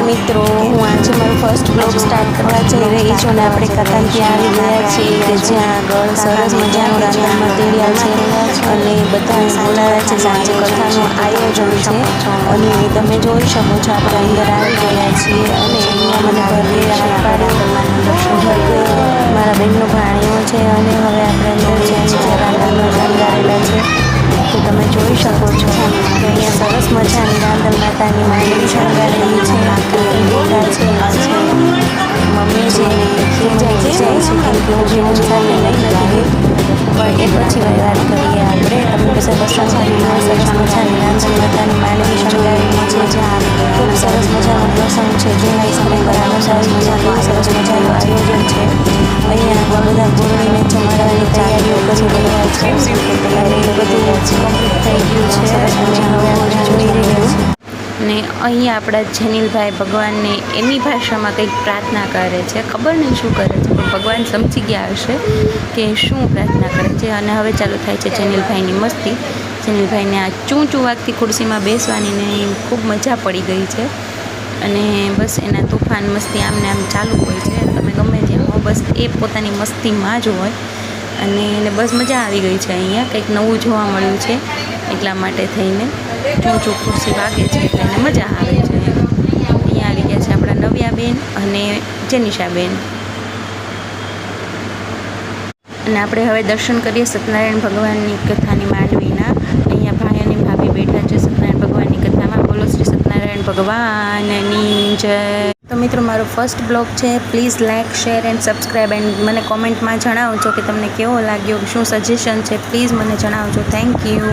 મિત્રો, હું આજે મારું ફર્સ્ટ બ્લોગ સ્ટાર્ટ કરવા જઈ રહી છું અને આપણે કથાનથી આવી ગયા છીએ કે જ્યાં આગળ સરસ મજાનું રાંધણ મટીરિયલ છે અને બધાને બોલાવ્યા છે. સાંજે કથાનું આયોજન છે અને તમે જોઈ શકો છો આપણે અંદર આવી ગયા છીએ અને અહીંયા મને ઘરે હાથ પાડ્યો. મારા બહેનનો ભાણિયો છે અને હવે આપણે અંદર જઈએ છીએ. રાંધણમાં શણગારેલા છે તો તમે જોઈ શકો છો કે અહીંયા સરસ મજાની રાંધણ માતાની માંડવી શણગારેલી છે. બેઠા છે મમ્મી છે ખીજાઈ જાય છે કેમ કે હું જીવન સાથે લઈ નથી પણ એ પછી વાત કરીએ આપણે. તમે બધા પ્રસંગમાં સરસ મજાની રાંધણ માતાની માંડવી શણગારેલી છે. જ્યાં ખૂબ સરસ મજાનો પ્રસંગ છે. જૂના સમય બરાબર સરસ મજાનું સરસ મજાનું આયોજન છે. અહીંયા બધા ગોળીને જમાડવાની તૈયારીઓ કરી રહ્યા છે અને બધું કમ્પ્લીટ થઈ ગયું છે. સરસ મજાનું આપણે જોઈ રહ્યા છીએ ને અહીંયા આપણા જેનિલભાઈ ભગવાનને એની ભાષામાં કંઈક પ્રાર્થના કરે છે. ખબર નહીં શું કરે છે પણ ભગવાન સમજી ગયા હશે કે શું પ્રાર્થના કરે છે. અને હવે ચાલુ થાય છે જેનિલભાઈની મસ્તી. જેનિલભાઈને આ ચૂં વાગતી ખુરશીમાં બેસવાની ને ખૂબ મજા પડી ગઈ છે અને બસ એના તોફાન મસ્તી આમને આમ ચાલુ હોય છે. તમે ગમે ત્યાં હો બસ એ પોતાની મસ્તીમાં જ હોય અને એને બસ મજા આવી ગઈ છે. અહીંયા કંઈક નવું જોવા મળ્યું છે એટલા માટે થઈને ચૂં ખુરશી વાગે છે એટલે એને મજા આવે છે. અહીંયા આવી ગયા છે આપણા નવ્યાબેન અને જેનિશાબેન અને આપણે હવે દર્શન કરીએ સત્યનારાયણ ભગવાનની કથાની માંડવીના. અહીંયા ભાઈ અને ભાભી બેઠા છે સત્યનારાયણ ભગવાનની કથામાં. બોલો શ્રી સત્યનારાયણ ભગવાનની જય. તો મિત્રો મારો ફર્સ્ટ બ્લોગ છે. Please like share and subscribe and મને કોમેન્ટમાં જણાવજો કે તમને કેવો લાગ્યો, શું સજેશન છે પ્લીઝ મને જણાવજો. Thank you.